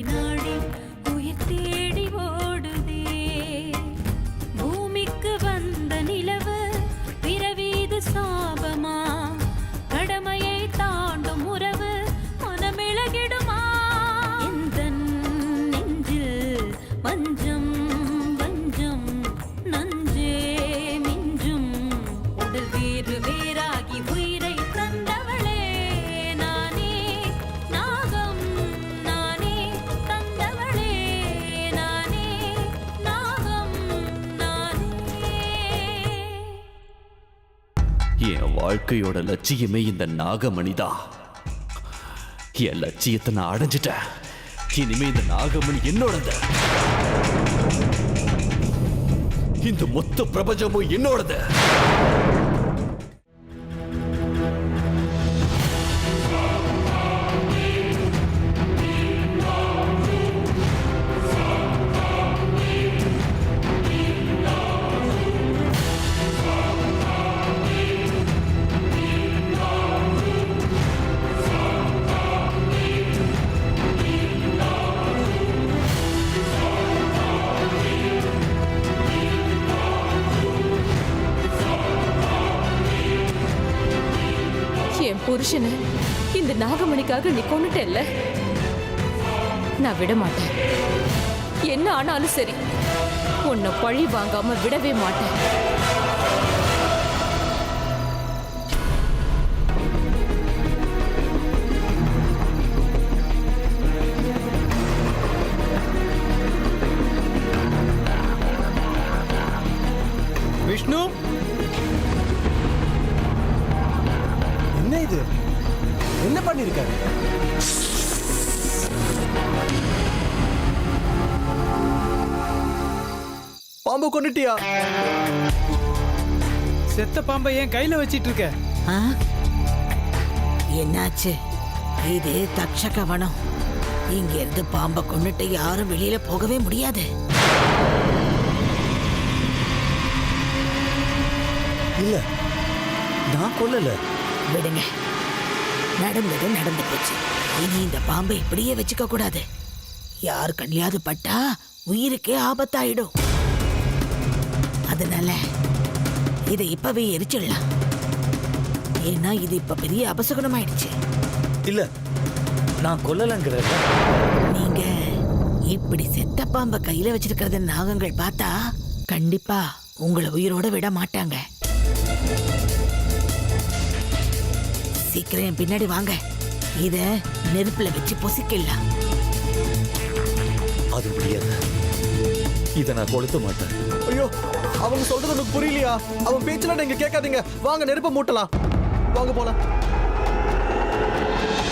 நாடி உயிர் தேடி ஓடுதே. பூமிக்கு வந்த நிலவு பிறவீது சாபமா, கடமையை தாண்டும் உறவு மனமிளகிடுமா? எந்தன் நெஞ்சில் வஞ்சம் வஞ்சம் நஞ்சே மிஞ்சும், உடல் வேறு வேறாகி உயிரை தந்தவளே நானே, நாகம் நானே தந்தவளே நானே, நாகம் நானே. என் வாழ்க்கையோட லட்சியமே இந்த நாகமணிதான். என் லட்சியத்தை நான் அடைஞ்சிட்டேன். இனிமே இந்த நாகமணி என்னோடது. இந்த மொத்த பிரபஞ்சமும் என்னோடது. என் புருஷனை இந்த நாகமணிக்காக நீ கொன்னுட்டல்ல, நான் விட மாட்டேன். என்ன ஆனாலும் சரி, உன்னை பழி வாங்காம விடவே மாட்டேன். விஷ்ணு, என்ன இது? என்ன பண்ணிருக்க? பாம்பு கொண்டுட்டியா? செத்த பாம்பை ஏன் கையில வச்சிட்டு இருக்க? என்னாச்சு? இது தக்ஷக வனம். இங்க இருந்து பாம்பை கொண்டுட்டு யாரும் வெளியில போகவே முடியாது. இல்ல, நான் கொல்லல. விடுங்க, நடந்தது நடந்து போச்சு. இனி இந்த பாம்பை இப்படியே வச்சுக்க கூடாது. யார் கண்ணியாவது பட்டா உயிருக்கே ஆபத்தாயிடும். அதனால இதை இப்பவே எரிச்சிடலாம். ஏன்னா இது இப்ப பெரிய அபசகுணம் ஆயிடுச்சு. இல்ல, நான் கொல்லலங்கிற. நீங்க இப்படி செத்த பாம்பை கையில வச்சிருக்கிறத நாகங்கள் பார்த்தா கண்டிப்பா உங்களை உயிரோட விட மாட்டாங்க. சீக்கிரம் என் பின்னாடி வாங்க. இத நெருப்புல வச்சு பொசிக்கலாம். அது முடியாது. இத நான் கொளுத்த மாட்டேன். ஐயோ, அவங்க சொல்றது எனக்கு புரியலையா? அவன் பேச்செல்லாம் நீங்க கேட்காதீங்க. வாங்க, நெருப்பை மூட்டலாம். வாங்க போலாம்.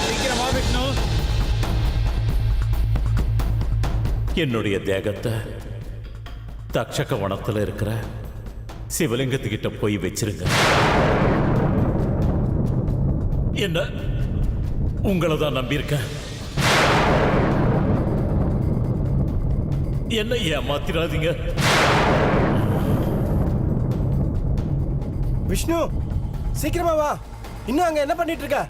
சீக்கிரம் வா விஷ்ணு. என்னுடைய தேகத்தை தக்ஷக வனத்துல இருக்கிற சிவலிங்கத்துக்கிட்ட போய் வச்சிருங்க. என்ன, உங்களை தான் நம்பியிருக்கேன். என்ன ஏமாத்திராதீங்க. விஷ்ணு, சீக்கிரமா வா. இன்னும் அங்க என்ன பண்ணிட்டு இருக்க?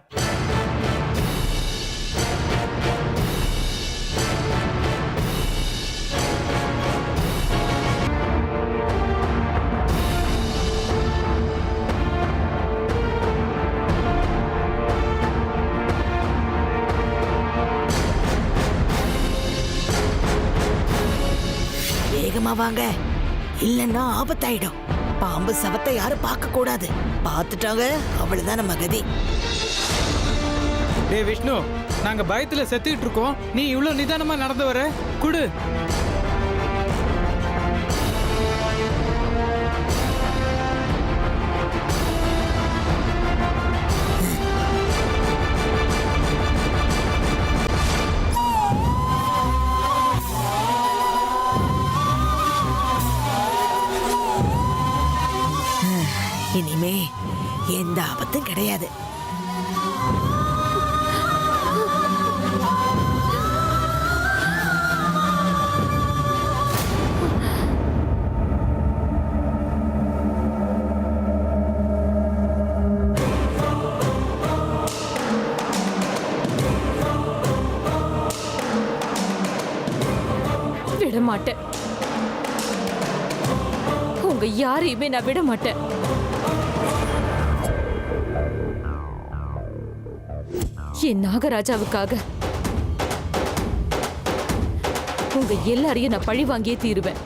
வேகமா வாங்க, இல்லன்னா ஆபத்தாயிடும். பாம்பு சவத்தை யாரும் பார்க்க கூடாது. பார்த்துட்டாங்க, அவ்வளவுதான் நம்ம கதி. டேய் விஷ்ணு, நாங்க பயத்துல செத்துக்கிட்டு இருக்கோம். நீ இவ்வளவு நிதானமா நடந்து வர. குடு. இனிமே எந்த ஆபத்தும் கிடையாது. விட மாட்டேன். உங்க யாரையுமே நான் விட மாட்டேன். என் நாகராஜாவுக்காக உங்க எல்லாரையும் நான் பழி வாங்கியே தீருவேன்.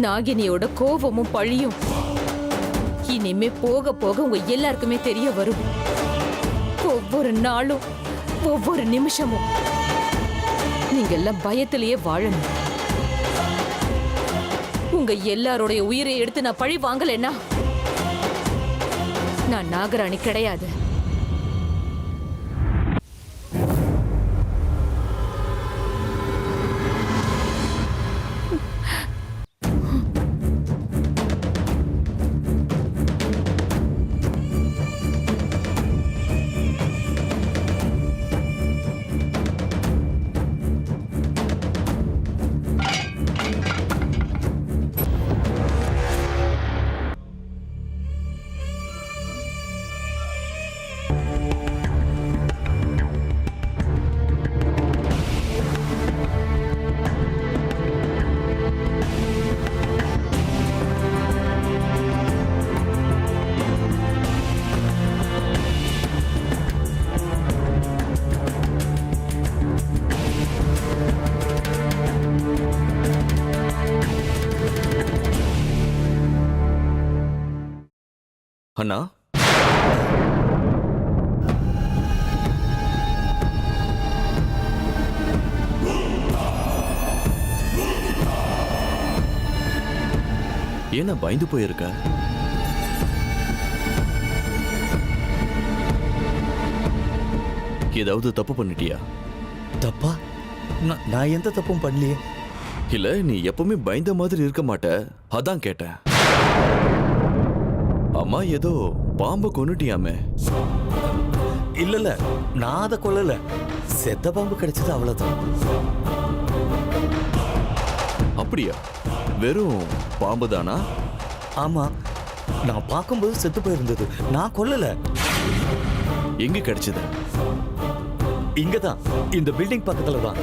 நாகினியோட கோபமும் பழியும் இனிமே போக போக உங்க எல்லாருக்குமே தெரிய வரும். ஒவ்வொரு நாளும் ஒவ்வொரு நிமிஷமும் நீங்க எல்லாம் பயத்திலேயே வாழணும். உங்க எல்லாரோடைய உயிரை எடுத்து நான் பழி வாங்கலைன்னா நான் நாகராணி கிடையாது. அண்ணா, ஏன்னா பயந்து போயிருக்க? ஏதாவது தப்பு பண்ணிட்டியா? தப்பா? நான் எந்த தப்பும் பண்ணலையே. இல்ல, நீ எப்பவுமே பயந்த மாதிரி இருக்க மாட்ட, அதான் கேட்டேன். அம்மா ஏதோ பாம்பு கொன்னுட்டியாமே? இல்ல நான் அதை கொல்லல. செத்த பாம்பு கிடைச்சது, அவ்வளவுதான். அப்படியா? வெறும் பாம்பு தானா? ஆமா, நான் பார்க்கும்போது செத்து போயிருந்தது. நான் கொல்லல. எங்க கிடைச்சது? இங்கதான், இந்த பில்டிங் பக்கத்துல தான்.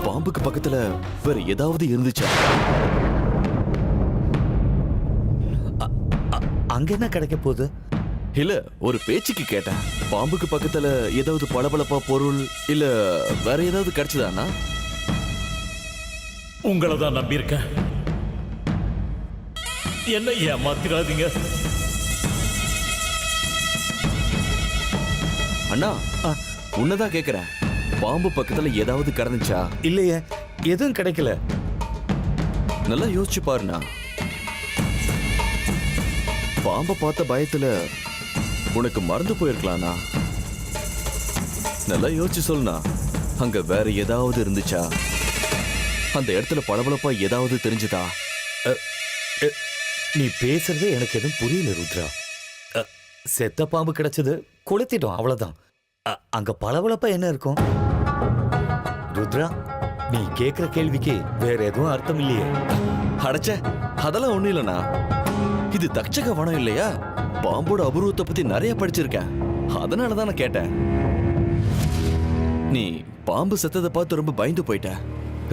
பாம்புக்கு பக்கத்துல வேற ஏதாவது இருந்துச்சா? அங்க என்ன கிடைக்க போகுது? இல்ல, ஒரு பேச்சுக்கு கேட்டேன். பாம்புக்கு பக்கத்துல ஏதாவது பளபளப்பா பொருள் இல்ல வேற ஏதாவது கிடைச்சதானா? உங்களை தான் நம்பியிருக்கேன். என்ன ஏமாத்திராதீங்க. அண்ணா, உன்னதான் கேக்குறேன். பாம்பு பக்கத்துல ஏதாவது கிடந்துச்சா? இல்லையே, எதுவும் கிடைக்கல. நல்லா யோசிச்சு பாருண்ணா. பாம்பை பார்த்த பயத்துல உனக்கு மறந்து போயிருக்கலாம்ண்ணா. நல்லா யோசிச்சு சொல்லுண்ணா. அங்க வேற ஏதாவது இருந்துச்சா? அந்த இடத்துல பளபளப்பா ஏதாவது தெரிஞ்சுதா? நீ பேசுறதே எனக்கு எதுவும் புரியல ருத்ரா. செத்த பாம்பு கிடைச்சது, கொளுத்திட்டோம், அவ்வளவுதான். அங்க பளபளப்பா என்ன இருக்கும்? ருத்ரா, நீ கேக்குற கேள்விக்கு வேற எதுவும் அர்த்தம் இல்லையே. அடைச்ச, அதெல்லாம் ஒண்ணும் இல்லைண்ணா. இது தக்ஷக வனம் இல்லையா? பாம்போட அபூர்வத்தை பத்தி நிறைய படிச்சிருக்கேன், அதனாலதான் நான் கேட்டேன். நீ பாம்பு செத்ததை பார்த்து ரொம்ப பயந்து போயிட்ட.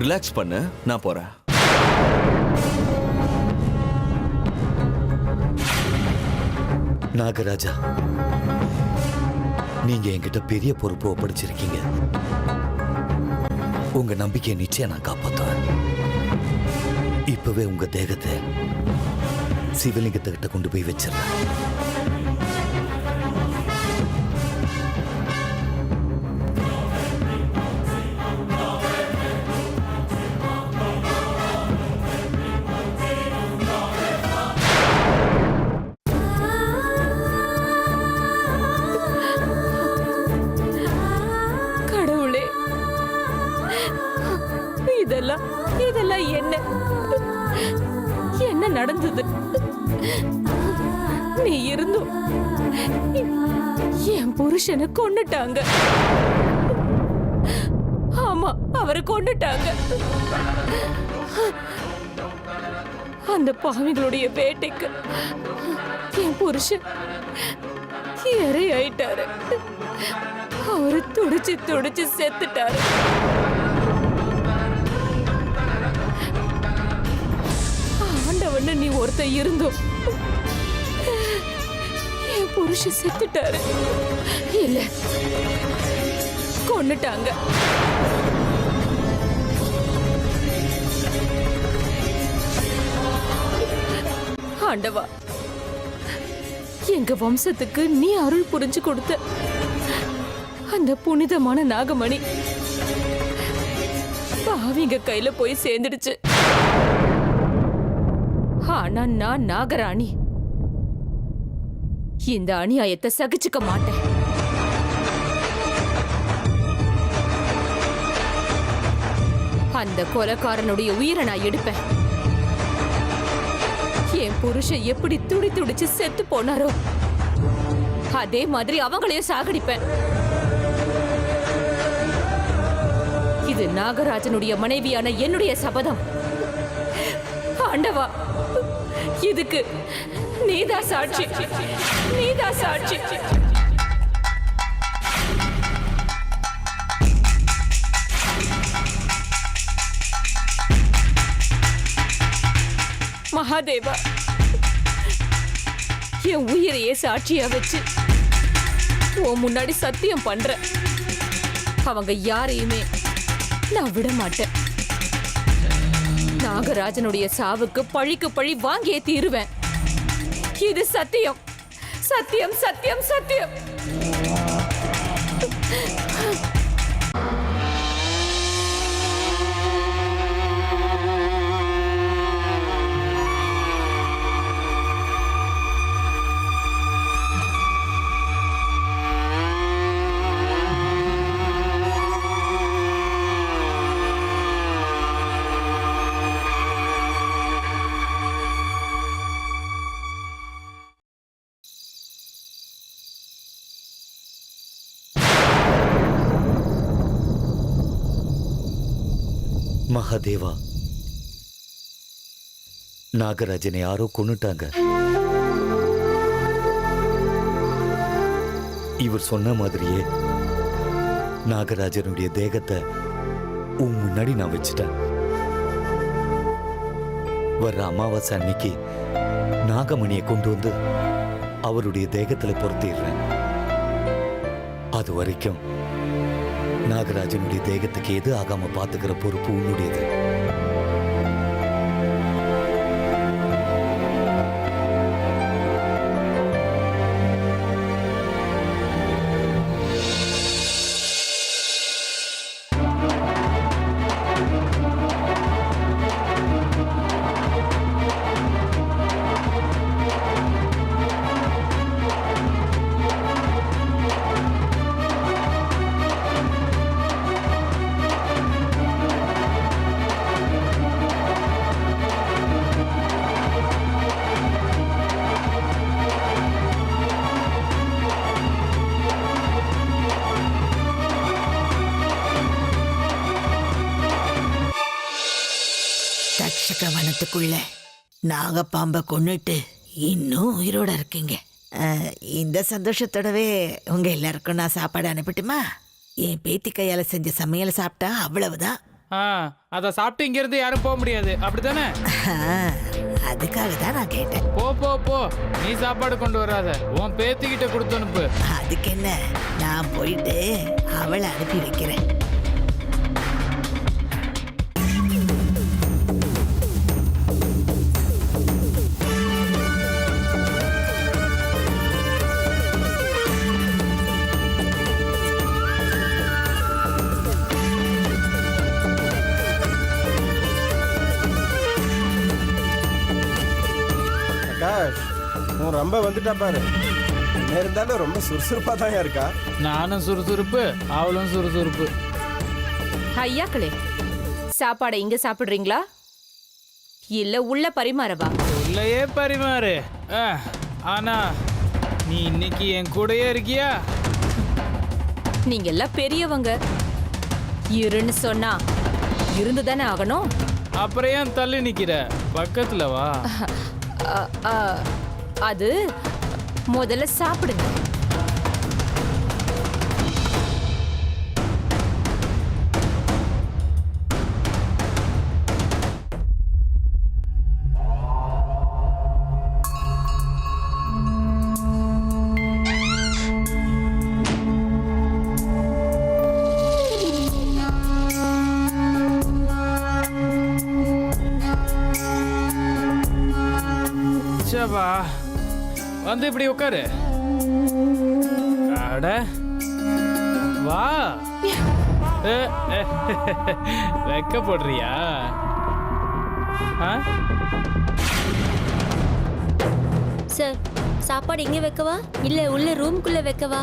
ரிலாக்ஸ் பண்ணு, நான் போறேன். நாகராஜா, நீங்க என்கிட்ட பெரிய பொறுப்பு ஒப்படைச்சிருக்கீங்க. உங்க நம்பிக்கையை நிச்சயம் நான் காப்பாத்துவேன். இப்பவே உங்க தேகத்தை சிவலிங்கத்துக்கிட்ட கொண்டு போய் வச்சிடறேன். கடவுளே, இதெல்லாம் இதெல்லாம் என்ன என்ன நடந்தது? நீ இருந்தும் என் புருஷனை கொன்னுட்டாங்க. ஆமா, அவரை கொன்னுட்டாங்க. அந்த பாவிகளுடைய வேட்டைக்கு என் புருஷன் இறை ஆயிட்டாரு. அவரு துடிச்சு துடிச்சு செத்துட்டாரு. ஆண்டவன்னு நீ ஒருத்த இருந்தோம் என் புருஷன் செத்துட்டாரு. இல்ல, கொன்னுட்டாங்க. ஆண்டவா, எங்க வம்சத்துக்கு நீ அருள் புரிஞ்சு கொடுத்த அந்த புனிதமான நாகமணி பாவிங்க கையில போய் சேர்ந்துடுச்சு. ஆனா நான் நாகராணி இந்த அநியாயத்தை சகிச்சுக்க மாட்டேன். அந்த கொலைக்காரனுடைய உயிரை நான் எடுப்பேன். என் புருஷன் எப்படி துடி துடிச்சு செத்து போனாரோ அதே மாதிரி அவங்களையும் சாகடிப்பேன். இது நாகராஜனுடைய மனைவியான என்னுடைய சபதம். ஆண்டவா, இதுக்கு நீதான் சாட்சி, நீதான் சாட்சி. மகாதேவா, என் உயிரையே சாட்சியா வச்சு உன் முன்னாடி சத்தியம் பண்றேன். அவங்க யாரையுமே நான் விட மாட்டேன். நாகராஜனுடைய சாவுக்கு பழிக்கு பழி வாங்கியே தீருவேன். இது சத்தியம், சத்தியம், சத்தியம், சத்தியம். மகாதேவா, நாகராஜனை யாரோ கொன்னுட்டாங்க. இவர் சொன்ன மாதிரியே நாகராஜனுடைய தேகத்தை உன் முன்னாடி நான் வச்சுட்டேன். வர்ற அமாவாசை அன்னைக்கு நாகமணியை கொண்டு வந்து அவருடைய தேகத்துல பொருத்திடுறேன். அது வரைக்கும் நாகராஜனுடைய தேகத்துக்கு எது ஆகாம பாத்துக்கிற பொறுப்பு உன்னுடையது. தட்சக வனத்துக்குள்ள நாகப்பாம்பை கொன்னுட்டு இன்னும் உயிரோட இருக்கீங்க. இந்த சந்தோஷத்தோடவே உங்க எல்லாருக்கும் நான் சாப்பாடு அனுப்பிட்டுமா? என் பேத்தி கையால செஞ்ச சமையல் சாப்பிட்டா அவ்வளவுதான். அதை சாப்பிட்டு இங்க இருந்து யாரும் போக முடியாது, அப்படித்தானே? அதுக்காக தான் நான் கேட்டேன். போ போ போ, நீ சாப்பாடு கொண்டு வராத, உன் பேத்திக்கிட்ட கொடுத்து அனுப்பு. அதுக்கு என்ன, நான் போயிட்டு அவளை அனுப்பி வைக்கிறேன். உன் ரொம்ப வந்துட்டா பாரு. என்ன இருந்தாலும் ரொம்ப சுறுசுறுப்பா தான் இருக்கா. நானும் சுறுசுறுப்பு, அவளும் சுறுசுறுப்பு. ஐயாக்களே, சாப்பாடை இங்க சாப்பிடுறீங்களா இல்ல உள்ள பரிமாறவா? உள்ளேயே பரிமாறு. ஆனா நீ இன்னைக்கு என் கூடயே இருக்கியா? நீங்க எல்லாம் பெரியவங்க. இருன்னு சொன்னா இருந்துதானே ஆகணும். அப்புறம் ஏன் தள்ளி நிக்கிற? பக்கத்துல வா. அ, அ, அது முதல்ல சாப்பிடுங்க. சபா வந்து இப்படி உட்காரு. அட வா. வெக்க போடுறியா? சார், சாப்பாடு இங்கே வைக்கவா இல்ல உள்ள ரூம்குள்ள வைக்கவா?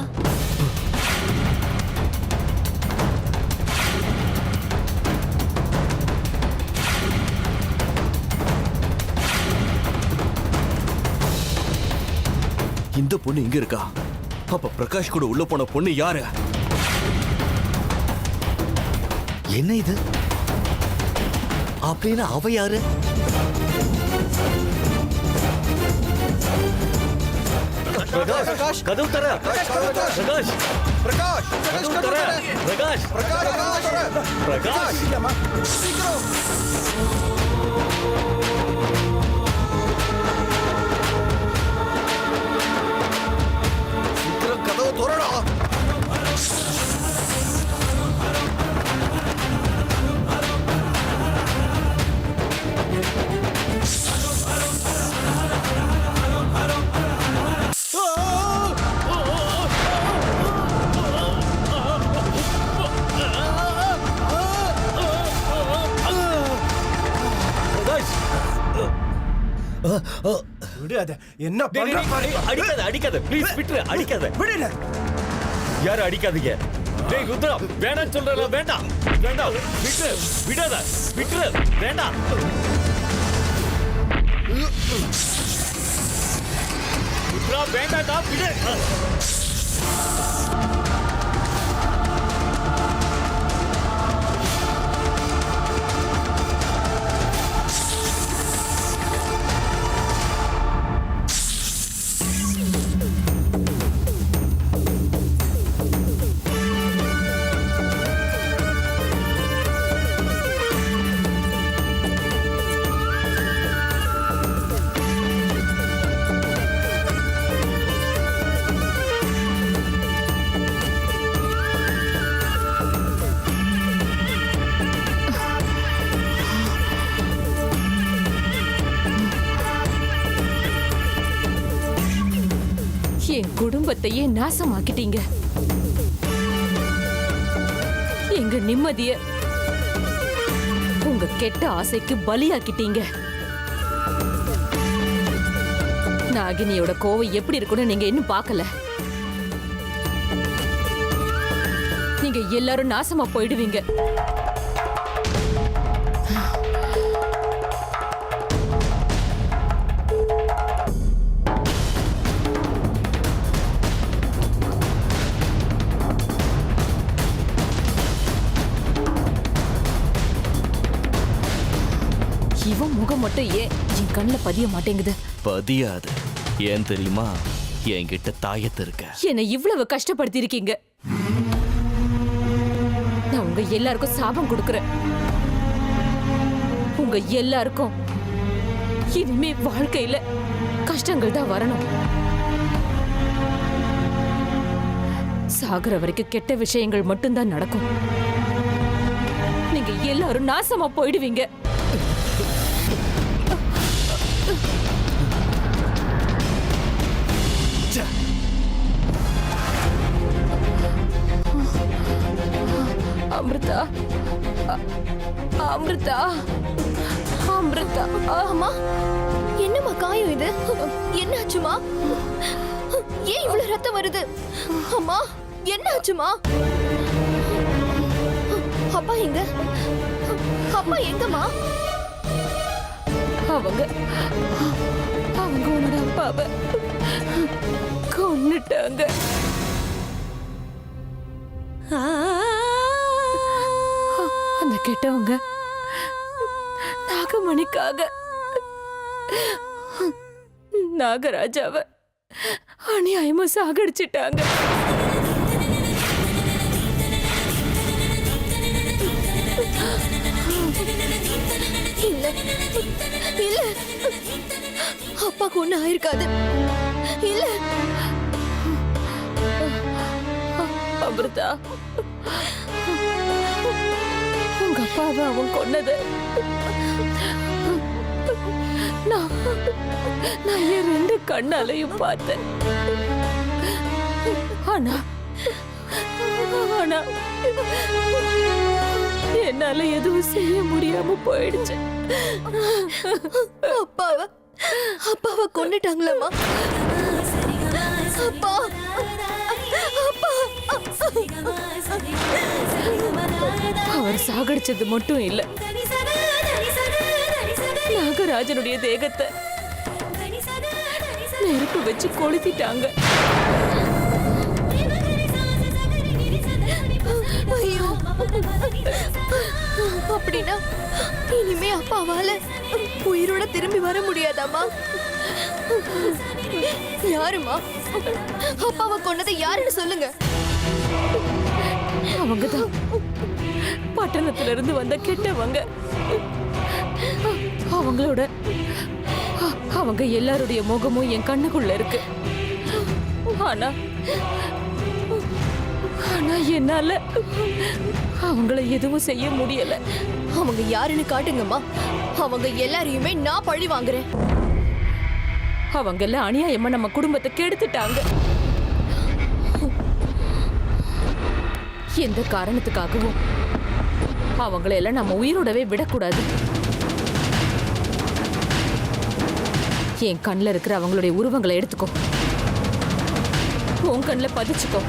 இந்த பொண்ணு இங்க இருக்கா? அப்ப பிரகாஷ் கூட உள்ள போன பொண்ணு யாரு? என்ன இது? அப்படின்னா அவ யாரு? பிரகாஷ், கதவு தர. பிரகாஷ், பிரகாஷ், கதவு தர. பிரகாஷ், பிரகாஷ். கதவு தோறடா. விடு. என்ன பண்ற பாரு. அடிக்காத, அடிக்காத, ப்ளீஸ் விட்டுரு, அடிக்காத. விடுல. யாரும் அடிக்காதீங்க. டேய் ருத்ரா, வேணாம்னு சொல்றல, வேண்டாம், வேண்டாம், விட்டுரு, விடாத, விட்டுரு, வேண்டாம். ருத்ரா, வேண்டாம்டா, விடு. என் குடும்பத்தையே நாசமாக்கிட்டீங்க. எங்க நிம்மதிய உங்க கெட்ட ஆசைக்கு பலியாக்கிட்டீங்க. நாகினியோட கோவம் எப்படி இருக்குன்னு நீங்க இன்னும் பார்க்கல. நீங்க எல்லாரும் நாசமா போயிடுவீங்க. இவன் முகம் மட்டும் ஏன் என் கண்ணில் பதிய மாட்டேங்குது? பதியாது. ஏன் தெரியுமா? என்கிட்ட தாயத்து இருக்க. என்னை இவ்வளவு கஷ்டப்படுத்தி இருக்கீங்க. நான் உங்க எல்லாருக்கும் சாபம் கொடுக்கறேன். உங்க எல்லாருக்கும் இனிமே வாழ்க்கையில கஷ்டங்கள் தான் வரணும். சாகுற வரைக்கும் கெட்ட விஷயங்கள் மட்டும்தான் நடக்கும். நீங்க எல்லாரும் நாசமா போயிடுவீங்க. அமிர்தா, அமிர்தா, அமிர்தா. அம்மா, என்னம்மா காயம் இது? என்னாச்சுமா? ஏன் இவ்வளவு ரத்தம் வருது? அம்மா, என்னாச்சுமா? அப்பா எங்க? அப்பா எங்கம்மா? அவங்க உன்னோட அப்பாவை கொன்னுட்டாங்க. அந்த கெட்டவங்க நாகமணிக்காக நாகராஜாவை அநியாயமா சாகடிச்சிட்டாங்க. இல்ல இல்ல அப்பாக்கு ஒண்ணு ஆயிருக்காது. இல்ல அமிர்தா, உங்க அப்பாவை அவன் கொன்னது நான் என் 2 கண்ணாலையும் பார்த்தேன். ஆனா ஆனா என்னால எதுவும் செய்ய முடியாம போயிடுச்சு. அப்பாவை கொன்னுட்டாங்களம்மா. அப்பா அப்பா அவர் சாகடிச்சது மட்டும் இல்ல, நாகராஜனுடைய தேகத்தை நெருப்பு வச்சு கொளுத்திட்டாங்க. ஐயோ, அப்படின்னா இனிமே அப்பாவால உயிரோட திரும்பி வர முடியாதாம்மா? யாருமா அப்பாவை கொன்னது? யாருன்னு சொல்லுங்க. அவங்கதான் பட்டணத்துல இருந்து வந்த கெட்டவங்க. அவங்க எல்லாருடைய முகமும் என் கண்ணுக்குள்ள இருக்கு. ஆனா என்னால அவங்கள எதுவும் செய்ய முடியல. அவங்க யாருன்னு காட்டுங்கம்மா. அவங்க எல்லாரையுமே நான் பழி வாங்குறேன். அவங்க எல்லாம் அநியாயமா நம்ம குடும்பத்தை கெடுத்துட்டாங்க. எந்த காரணத்துக்காகவும் அவங்களெல்லாம் நம்ம உயிரோடவே விடக்கூடாது. என் கண்ணில் இருக்கிற அவங்களுடைய உருவங்களை எடுத்துக்கோ, உன் கண்ணில் பதிச்சுக்கோ.